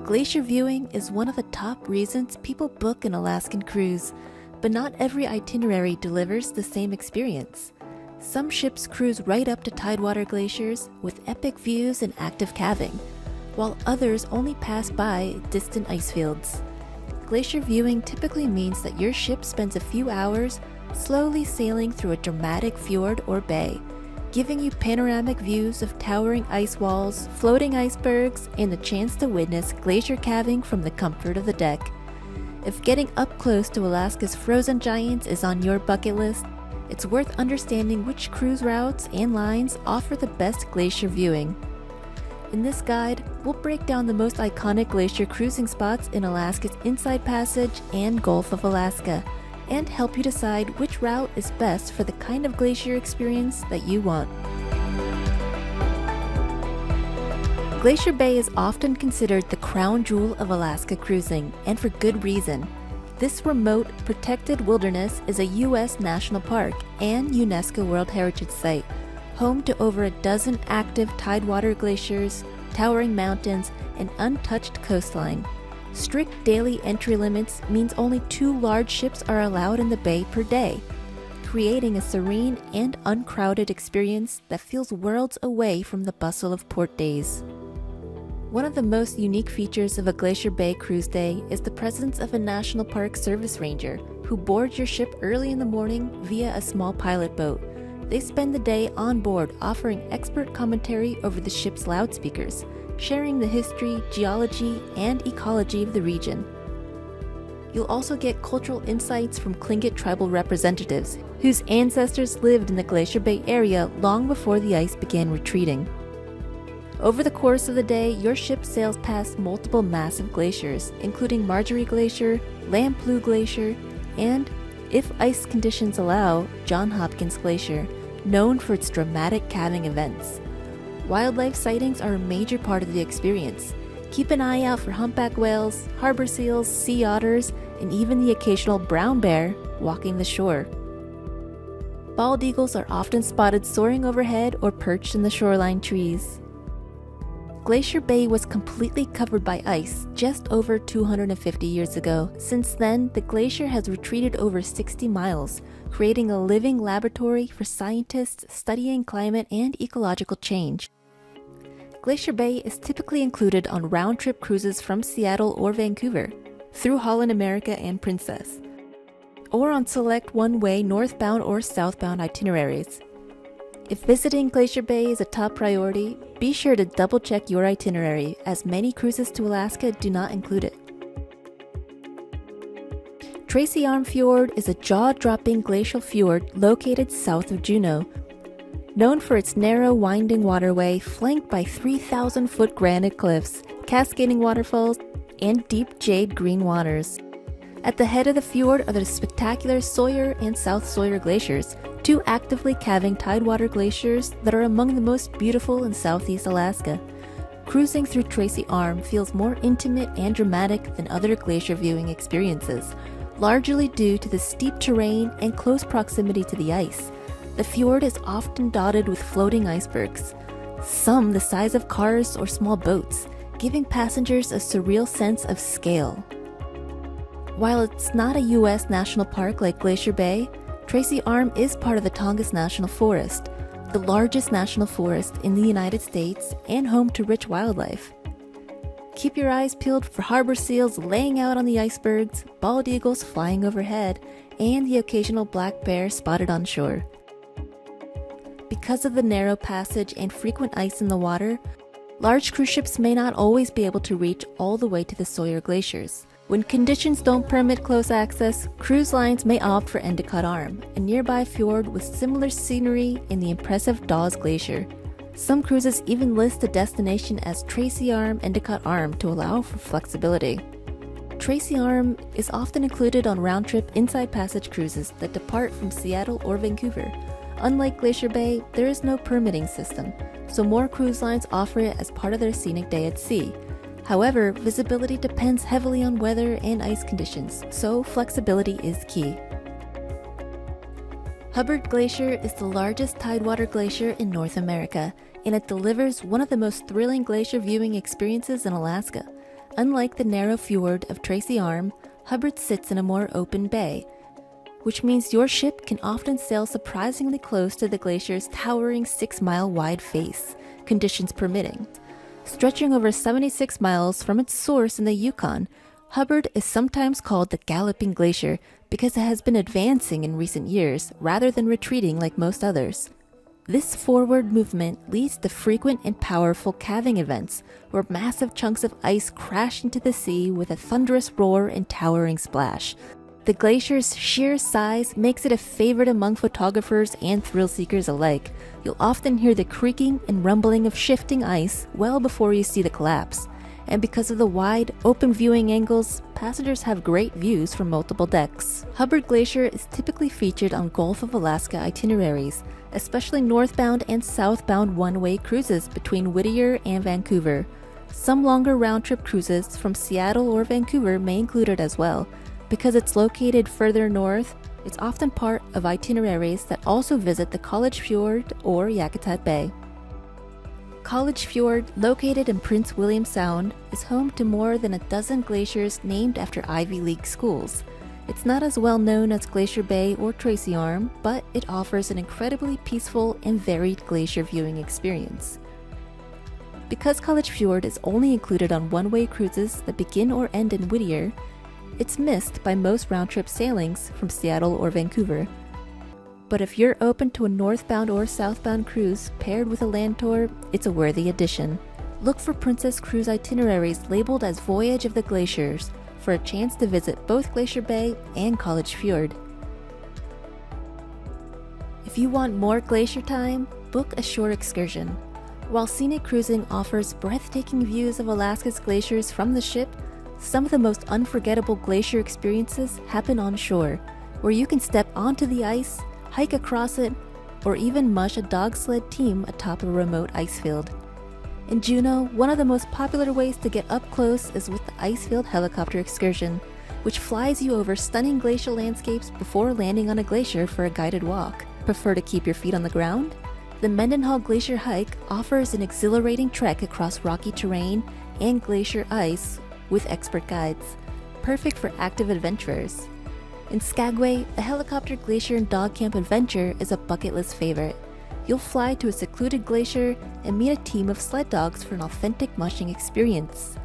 Glacier viewing is one of the top reasons people book an Alaskan cruise, but not every itinerary delivers the same experience. Some ships cruise right up to tidewater glaciers with epic views and active calving, while others only pass by distant ice fields. Glacier viewing typically means that your ship spends a few hours slowly sailing through a dramatic fjord or bay, giving you panoramic views of towering ice walls, floating icebergs, and the chance to witness glacier calving from the comfort of the deck. If getting up close to Alaska's frozen giants is on your bucket list, it's worth understanding which cruise routes and lines offer the best glacier viewing. In this guide, we'll break down the most iconic glacier cruising spots in Alaska's Inside Passage and Gulf of Alaska, and help you decide which route is best for the kind of glacier experience that you want. Glacier Bay is often considered the crown jewel of Alaska cruising, and for good reason. This remote, protected wilderness is a U.S. national park and UNESCO World Heritage Site, home to over a dozen active tidewater glaciers, towering mountains, and untouched coastline. Strict daily entry limits means only 2 large ships are allowed in the bay per day, creating a serene and uncrowded experience that feels worlds away from the bustle of port days. One of the most unique features of a Glacier Bay cruise day is the presence of a National Park Service Ranger who boards your ship early in the morning via a small pilot boat. They spend the day on board offering expert commentary over the ship's loudspeakers, sharing the history, geology, and ecology of the region. You'll also get cultural insights from Tlingit tribal representatives, whose ancestors lived in the Glacier Bay area long before the ice began retreating. Over the course of the day, your ship sails past multiple massive glaciers, including Marjorie Glacier, Lamplugh Glacier, and, if ice conditions allow, Johns Hopkins Glacier, known for its dramatic calving events. Wildlife sightings are a major part of the experience. Keep an eye out for humpback whales, harbor seals, sea otters, and even the occasional brown bear walking the shore. Bald eagles are often spotted soaring overhead or perched in the shoreline trees. Glacier Bay was completely covered by ice just over 250 years ago. Since then, the glacier has retreated over 60 miles, creating a living laboratory for scientists studying climate and ecological change. Glacier Bay is typically included on round-trip cruises from Seattle or Vancouver, through Holland America and Princess, or on select one-way northbound or southbound itineraries. If visiting Glacier Bay is a top priority, be sure to double-check your itinerary, as many cruises to Alaska do not include it. Tracy Arm Fjord is a jaw-dropping glacial fjord located south of Juneau. Known for its narrow, winding waterway flanked by 3,000-foot granite cliffs, cascading waterfalls, and deep jade green waters. At the head of the fjord are the spectacular Sawyer and South Sawyer glaciers, 2 actively calving tidewater glaciers that are among the most beautiful in southeast Alaska. Cruising through Tracy Arm feels more intimate and dramatic than other glacier viewing experiences, largely due to the steep terrain and close proximity to the ice. The fjord is often dotted with floating icebergs, some the size of cars or small boats, giving passengers a surreal sense of scale. While it's not a U.S. national park like Glacier Bay, Tracy Arm is part of the Tongass National Forest, the largest national forest in the United States and home to rich wildlife. Keep your eyes peeled for harbor seals laying out on the icebergs, bald eagles flying overhead, and the occasional black bear spotted on shore. Because of the narrow passage and frequent ice in the water, large cruise ships may not always be able to reach all the way to the Sawyer glaciers. When conditions don't permit close access, cruise lines may opt for Endicott Arm, a nearby fjord with similar scenery in the impressive Dawes Glacier. Some cruises even list the destination as Tracy Arm Endicott Arm to allow for flexibility. Tracy Arm is often included on round-trip Inside Passage cruises that depart from Seattle or Vancouver. Unlike Glacier Bay, there is no permitting system, so more cruise lines offer it as part of their scenic day at sea. However, visibility depends heavily on weather and ice conditions, so flexibility is key. Hubbard Glacier is the largest tidewater glacier in North America, and it delivers one of the most thrilling glacier viewing experiences in Alaska. Unlike the narrow fjord of Tracy Arm, Hubbard sits in a more open bay, which means your ship can often sail surprisingly close to the glacier's towering 6-mile wide face, conditions permitting. Stretching over 76 miles from its source in the Yukon, Hubbard is sometimes called the Galloping Glacier because it has been advancing in recent years rather than retreating like most others. This forward movement leads to frequent and powerful calving events where massive chunks of ice crash into the sea with a thunderous roar and towering splash. The glacier's sheer size makes it a favorite among photographers and thrill seekers alike. You'll often hear the creaking and rumbling of shifting ice well before you see the collapse. And because of the wide, open viewing angles, passengers have great views from multiple decks. Hubbard Glacier is typically featured on Gulf of Alaska itineraries, especially northbound and southbound one-way cruises between Whittier and Vancouver. Some longer round-trip cruises from Seattle or Vancouver may include it as well. Because it's located further north, it's often part of itineraries that also visit the College Fjord or Yakutat Bay. College Fjord, located in Prince William Sound, is home to more than a dozen glaciers named after Ivy League schools. It's not as well known as Glacier Bay or Tracy Arm, but it offers an incredibly peaceful and varied glacier viewing experience. Because College Fjord is only included on one-way cruises that begin or end in Whittier, it's missed by most round-trip sailings from Seattle or Vancouver. But if you're open to a northbound or southbound cruise paired with a land tour, it's a worthy addition. Look for Princess Cruise itineraries labeled as Voyage of the Glaciers for a chance to visit both Glacier Bay and College Fjord. If you want more glacier time, book a shore excursion. While Scenic cruising offers breathtaking views of Alaska's glaciers from the ship, some of the most unforgettable glacier experiences happen on shore, where you can step onto the ice, hike across it, or even mush a dog sled team atop a remote icefield. In Juneau, one of the most popular ways to get up close is with the Icefield helicopter excursion, which flies you over stunning glacial landscapes before landing on a glacier for a guided walk. Prefer to keep your feet on the ground? The Mendenhall Glacier hike offers an exhilarating trek across rocky terrain and glacier ice with expert guides, perfect for active adventurers. In Skagway, a helicopter glacier and dog camp adventure is a bucket list favorite. You'll fly to a secluded glacier and meet a team of sled dogs for an authentic mushing experience.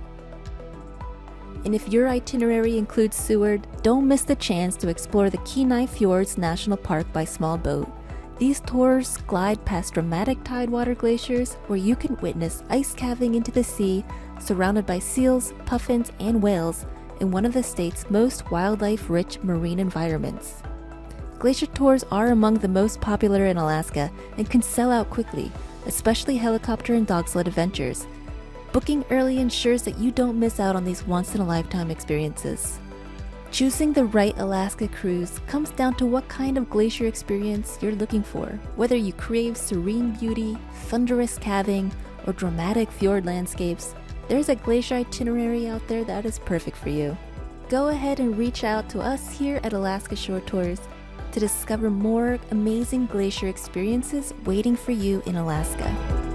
And if your itinerary includes Seward, don't miss the chance to explore the Kenai Fjords National Park by small boat. These tours glide past dramatic tidewater glaciers where you can witness ice calving into the sea, surrounded by seals, puffins, and whales in one of the state's most wildlife-rich marine environments. Glacier tours are among the most popular in Alaska and can sell out quickly, especially helicopter and dog sled adventures. Booking early ensures that you don't miss out on these once-in-a-lifetime experiences. Choosing the right Alaska cruise comes down to what kind of glacier experience you're looking for, whether you crave serene beauty, thunderous calving, or dramatic fjord landscapes. There's a glacier itinerary out there that is perfect for you. Go ahead and reach out to us here at Alaska Shore Tours to discover more amazing glacier experiences waiting for you in Alaska.